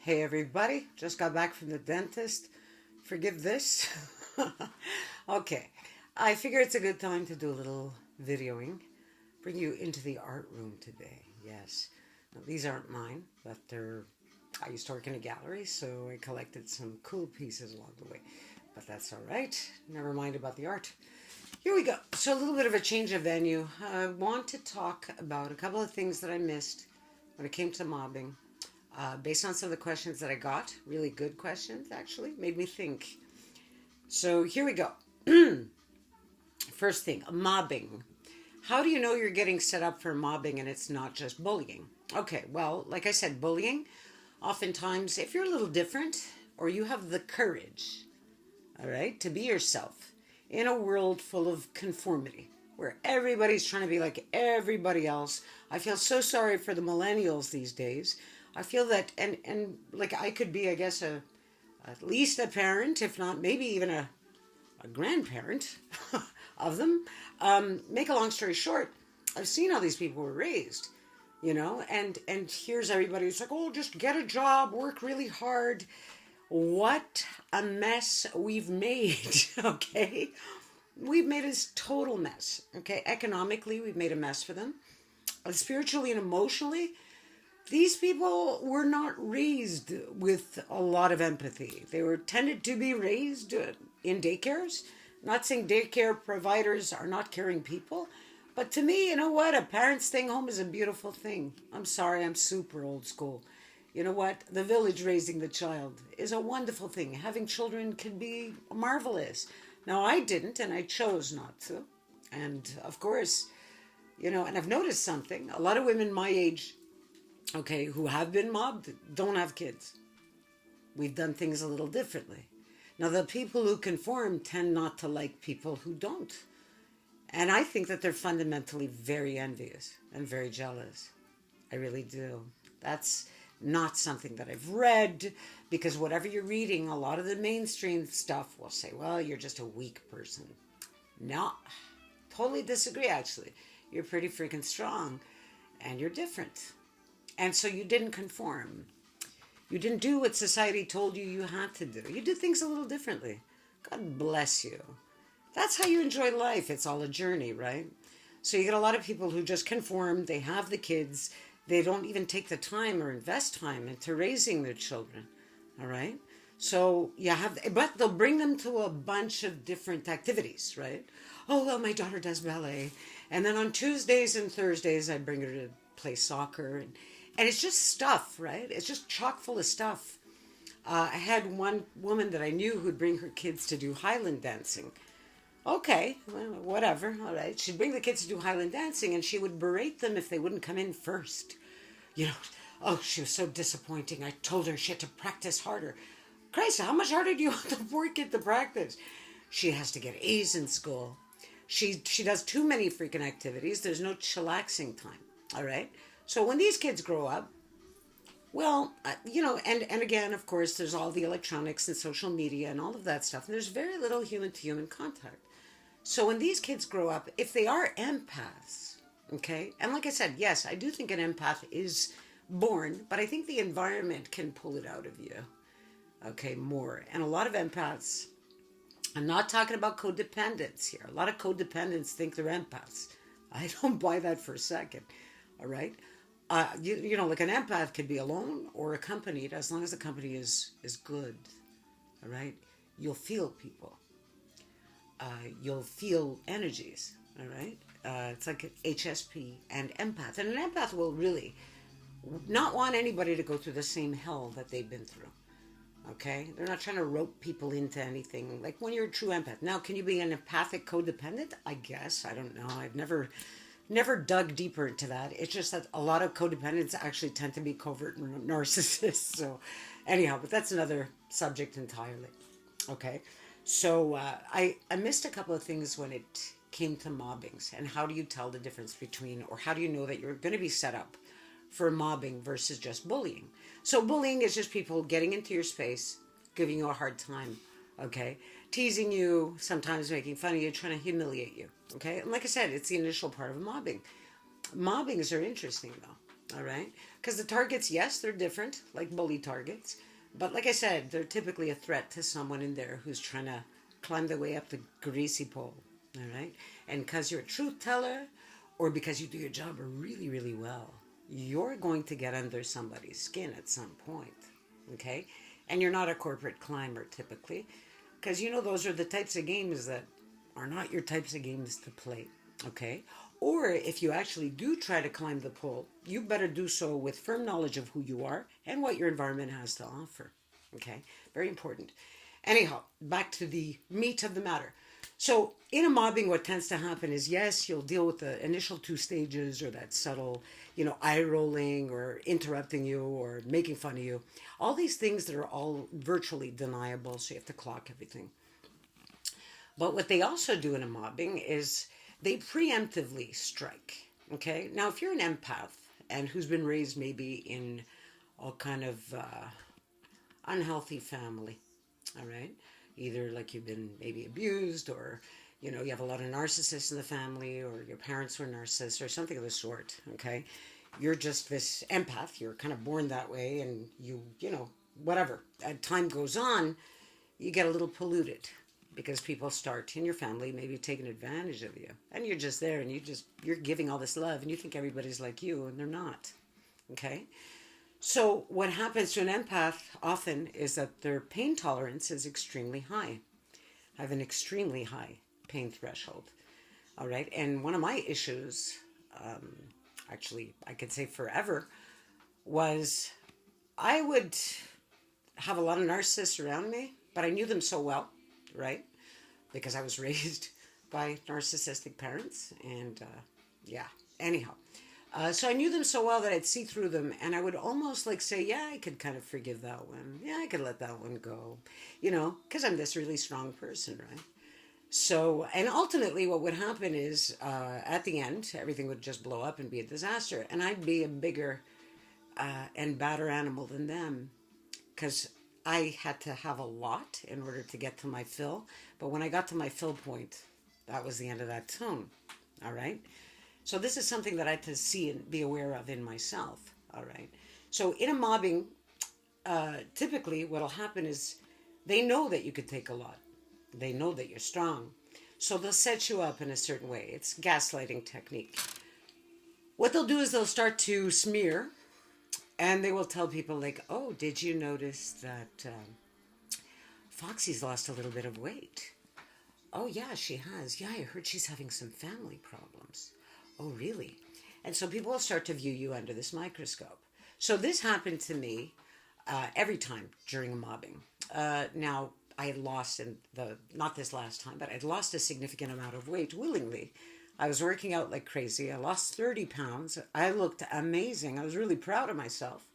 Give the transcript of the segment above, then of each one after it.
Hey everybody, just got back from the dentist. Forgive this. Okay, I figure it's a good time to do a little videoing. Bring you into the art room today. Yes. Now, these aren't mine, but I used to work in a gallery, so I collected some cool pieces along the way. But that's all right. Never mind about the art. Here we go. So a little bit of a change of venue. I want to talk about a couple of things that I missed when it came to mobbing. Based on some of the questions that I got, really good questions actually, made me think. So here we go. First thing, mobbing. How do you know you're getting set up for mobbing and it's not just bullying? Okay, well, like I said, bullying, oftentimes, if you're a little different or you have the courage, all right, to be yourself in a world full of conformity, where everybody's trying to be like everybody else. I feel so sorry for the millennials these days. I feel that, and like I could be, I guess, at least a parent, if not maybe even a grandparent of them. Make a long story short, I've seen how these people were raised, and here's everybody who's like, oh, just get a job, work really hard. What a mess we've made, okay? We've made a total mess, okay? Economically, we've made a mess for them. Spiritually and emotionally, these people were not raised with a lot of empathy. They were tended to be raised in daycares. Not saying daycare providers are not caring people, but to me, you know what? A parent staying home is a beautiful thing. I'm sorry, I'm super old school. You know what? The village raising the child is a wonderful thing. Having children can be marvelous. Now, I didn't, and I chose not to. And of course, and I've noticed something. A lot of women my age, okay, who have been mobbed, don't have kids. We've done things a little differently. Now, the people who conform tend not to like people who don't. And I think that they're fundamentally very envious and very jealous. I really do. That's not something that I've read, because whatever you're reading, a lot of the mainstream stuff will say, well, you're just a weak person. No, totally disagree, actually. You're pretty freaking strong, and you're different. And so you didn't conform. You didn't do what society told you had to do. You did things a little differently. God bless you. That's how you enjoy life. It's all a journey, right? So you get a lot of people who just conform. They have the kids. They don't even take the time or invest time into raising their children. All right? So you have, but they'll bring them to a bunch of different activities, right? Oh, well, my daughter does ballet. And then on Tuesdays and Thursdays, I bring her to play soccer. And it's just stuff, right? It's just chock full of stuff. I had one woman that I knew who'd bring her kids to do Highland dancing. Okay, well, whatever, all right. She'd bring the kids to do Highland dancing, and she would berate them if they wouldn't come in first. Oh, she was so disappointing. I told her she had to practice harder. Christ, how much harder do you want the poor kid to practice? She has to get A's in school. She does too many freaking activities. There's no chillaxing time, all right? So when these kids grow up, well, and again, of course, there's all the electronics and social media and all of that stuff, and there's very little human-to-human contact. So when these kids grow up, if they are empaths, okay, and like I said, yes, I do think an empath is born, but I think the environment can pull it out of you, okay, more. And a lot of empaths, I'm not talking about codependents here. A lot of codependents think they're empaths. I don't buy that for a second, all right? Like an empath could be alone or accompanied, as long as the company is good, all right? You'll feel people. You'll feel energies, all right? It's like HSP and empath. And an empath will really not want anybody to go through the same hell that they've been through, okay? They're not trying to rope people into anything. Like when you're a true empath. Now, can you be an empathic codependent? I guess. I don't know. I've never dug deeper into that. It's just that a lot of codependents actually tend to be covert narcissists. So anyhow, but that's another subject entirely. Okay. So I missed a couple of things when it came to mobbings, and how do you tell the difference between, or how do you know that you're going to be set up for mobbing versus just bullying? So bullying is just people getting into your space, giving you a hard time, okay? Teasing you, sometimes making fun of you, trying to humiliate you, okay? And like I said, it's the initial part of mobbing. Mobbings are interesting, though. All right. Because the targets, yes, they're different, like bully targets. But like I said, they're typically a threat to someone in there who's trying to climb their way up the greasy pole. All right. And because you're a truth teller or because you do your job really, really well, you're going to get under somebody's skin at some point. Okay. And you're not a corporate climber typically, because you know those are the types of games that are not your types of games to play. Okay. Or if you actually do try to climb the pole, you better do so with firm knowledge of who you are and what your environment has to offer. Okay, very important. Anyhow, back to the meat of the matter. So, in a mobbing, what tends to happen is yes, you'll deal with the initial two stages or that subtle, eye rolling or interrupting you or making fun of you. All these things that are all virtually deniable, so you have to clock everything. But what they also do in a mobbing is they preemptively strike. Okay, now if you're an empath and who's been raised maybe in all kind of unhealthy family, all right, either like you've been maybe abused or you have a lot of narcissists in the family or your parents were narcissists or something of the sort. Okay, you're just this empath, you're kind of born that way, and whatever, as time goes on you get a little polluted because people start in your family maybe taking advantage of you, and you're just there and you're giving all this love and you think everybody's like you and they're not. Okay, so what happens to an empath often is that their pain tolerance is extremely high. I have an extremely high pain threshold. All right, and one of my issues, actually I could say forever, was I would have a lot of narcissists around me, but I knew them so well, right? Because I was raised by narcissistic parents, and yeah, anyhow. So I knew them so well that I'd see through them, and I would almost like say, yeah, I could kind of forgive that one. Yeah, I could let that one go, because I'm this really strong person, right? So, and ultimately what would happen is at the end, everything would just blow up and be a disaster, and I'd be a bigger and badder animal than them, because I had to have a lot in order to get to my fill. But when I got to my fill point, that was the end of that tune. All right. So this is something that I had to see and be aware of in myself. All right. So in a mobbing, typically what'll happen is they know that you could take a lot. They know that you're strong. So they'll set you up in a certain way. It's gaslighting technique. What they'll do is they'll start to smear. And they will tell people like, oh, did you notice that Foxy's lost a little bit of weight? Oh, yeah, she has. Yeah, I heard she's having some family problems. Oh, really? And so people will start to view you under this microscope. So this happened to me every time during a mobbing. Now, I had lost, not this last time, but I'd lost a significant amount of weight willingly. I was working out like crazy. I lost 30 pounds. I looked amazing. I was really proud of myself.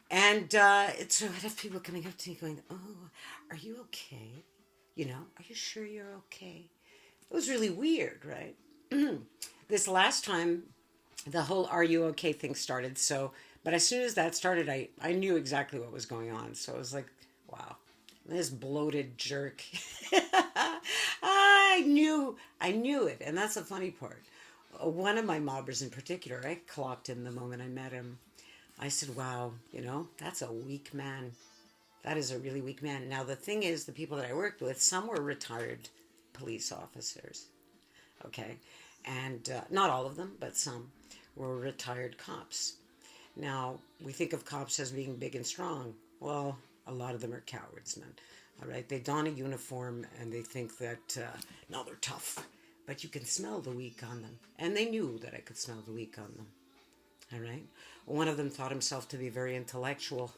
And so I'd have people coming up to me going, oh, are you okay? Are you sure you're okay? It was really weird, right? This last time, the whole are you okay thing started. But as soon as that started, I knew exactly what was going on. So I was like, wow, this bloated jerk. I knew it. And that's the funny part. One of my mobbers in particular, I clocked him the moment I met him. I said, wow, that's a weak man. That is a really weak man. Now, the thing is, the people that I worked with, some were retired police officers. Okay. And not all of them, but some were retired cops. Now, we think of cops as being big and strong. Well, a lot of them are cowards, man. All right, they don a uniform and they think that, no, they're tough. But you can smell the weak on them. And they knew that I could smell the weak on them. All right? One of them thought himself to be very intellectual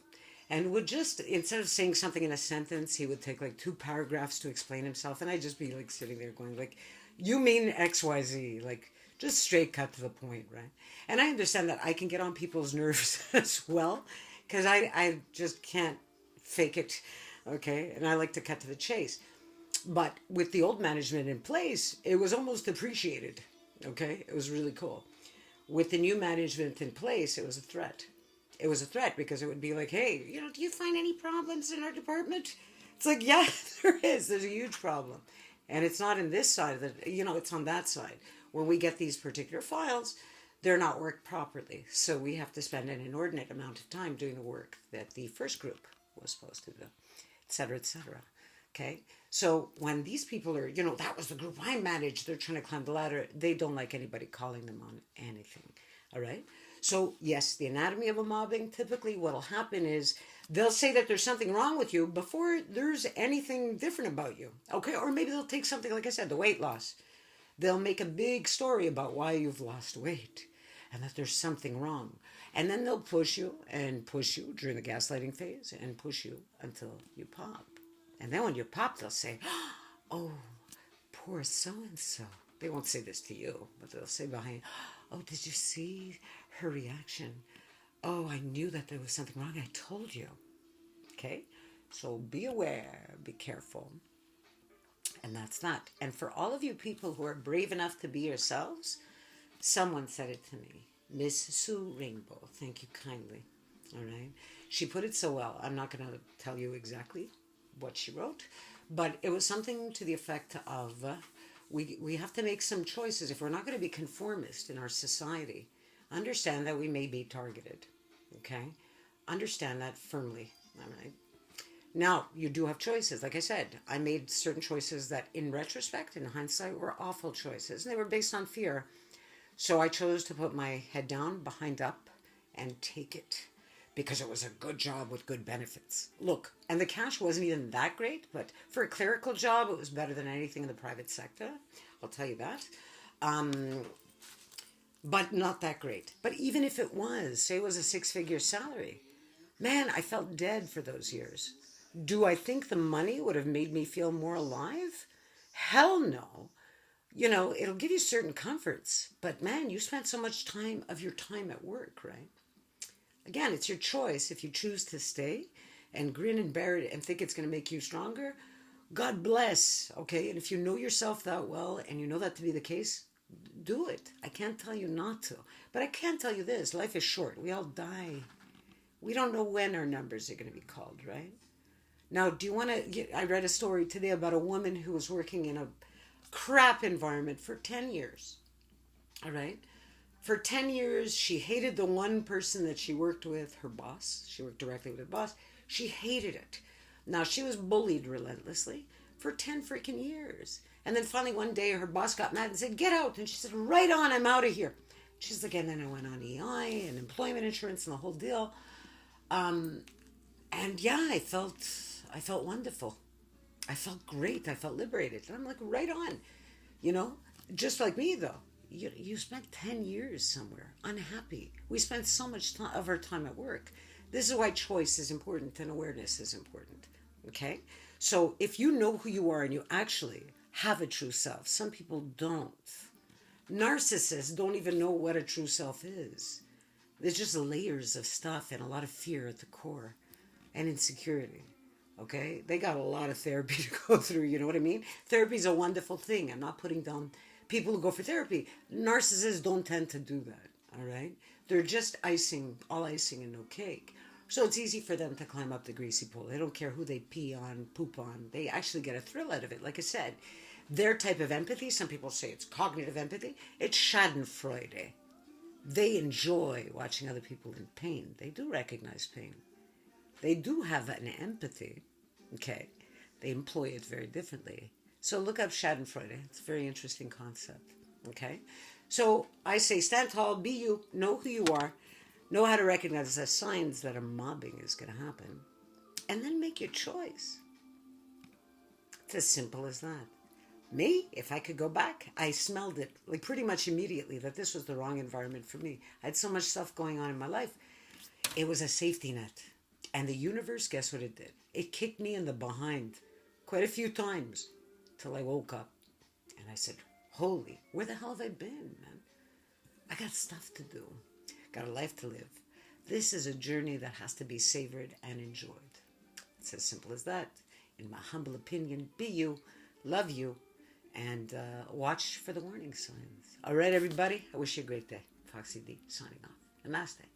and would just, instead of saying something in a sentence, he would take like 2 paragraphs to explain himself. And I'd just be like sitting there going like, you mean XYZ? Like, just straight cut to the point, right? And I understand that I can get on people's nerves as well, because I just can't fake it. Okay, and I like to cut to the chase. But with the old management in place, it was almost appreciated. Okay, it was really cool. With the new management in place, it was a threat. It was a threat because it would be like, hey, do you find any problems in our department? It's like, yeah, there is. There's a huge problem. And it's not in this side of the, it's on that side. When we get these particular files, they're not worked properly. So we have to spend an inordinate amount of time doing the work that the first group was supposed to do, etc., etc. Okay? So when these people are, that was the group I managed, they're trying to climb the ladder, they don't like anybody calling them on anything. All right? So, yes, the anatomy of a mobbing, typically what'll happen is they'll say that there's something wrong with you before there's anything different about you. Okay? Or maybe they'll take something, like I said, the weight loss. They'll make a big story about why you've lost weight and that there's something wrong. And then they'll push you and push you during the gaslighting phase and push you until you pop. And then when you pop, they'll say, oh, poor so-and-so. They won't say this to you, but they'll say behind, oh, did you see her reaction? Oh, I knew that there was something wrong. I told you. Okay? So be aware, be careful. And that's that. And for all of you people who are brave enough to be yourselves, someone said it to me. Miss Sue Rainbow, thank you kindly. All right? She put it so well. I'm not going to tell you exactly what she wrote, but it was something to the effect of we have to make some choices. If we're not going to be conformist in our society, understand that we may be targeted. Okay? Understand that firmly. All right? Now, you do have choices. Like I said, I made certain choices that in retrospect, in hindsight, were awful choices. And they were based on fear. So I chose to put my head down, behind up, and take it. Because it was a good job with good benefits. Look, and the cash wasn't even that great, but for a clerical job, it was better than anything in the private sector. I'll tell you that. But not that great. But even if it was, say it was a 6-figure salary, man, I felt dead for those years. Do I think the money would have made me feel more alive? Hell no. It'll give you certain comforts. But man, you spent so much time of your time at work, right? Again, it's your choice. If you choose to stay and grin and bear it and think it's going to make you stronger, God bless, okay? And if you know yourself that well and you know that to be the case, do it. I can't tell you not to. But I can tell you this. Life is short. We all die. We don't know when our numbers are going to be called, right? Now, do you want to... I read a story today about a woman who was working in a crap environment for 10 years. All right? For 10 years, she hated the one person that she worked with, her boss. She worked directly with her boss. She hated it. Now, she was bullied relentlessly for 10 freaking years. And then finally one day, her boss got mad and said, get out. And she said, right on, I'm out of here. She's like, and then I went on EI and employment insurance and the whole deal. And yeah, I felt wonderful. I felt great. I felt liberated. And I'm like, right on. Just like me, though. You spent 10 years somewhere unhappy. We spent so much of our time at work. This is why choice is important and awareness is important. Okay? So if you know who you are and you actually have a true self, some people don't. Narcissists don't even know what a true self is. There's just layers of stuff and a lot of fear at the core and insecurity. Okay? They got a lot of therapy to go through, you know what I mean? Therapy is a wonderful thing. I'm not putting down people who go for therapy. Narcissists don't tend to do that, all right? They're just all icing and no cake. So it's easy for them to climb up the greasy pole. They don't care who they pee on, poop on. They actually get a thrill out of it. Like I said, their type of empathy, some people say it's cognitive empathy, it's schadenfreude. They enjoy watching other people in pain. They do recognize pain. They do have an empathy, okay? They employ it very differently. So look up schadenfreude. It's a very interesting concept, okay? So I say stand tall, be you, know who you are, know how to recognize the signs that a mobbing is going to happen, and then make your choice. It's as simple as that. Me, if I could go back, I smelled it like pretty much immediately that this was the wrong environment for me. I had so much stuff going on in my life. It was a safety net. And the universe, guess what it did? It kicked me in the behind quite a few times till I woke up. And I said, holy, where the hell have I been, man? I got stuff to do. Got a life to live. This is a journey that has to be savored and enjoyed. It's as simple as that. In my humble opinion, be you, love you, and watch for the warning signs. All right, everybody. I wish you a great day. Foxy D signing off. Namaste.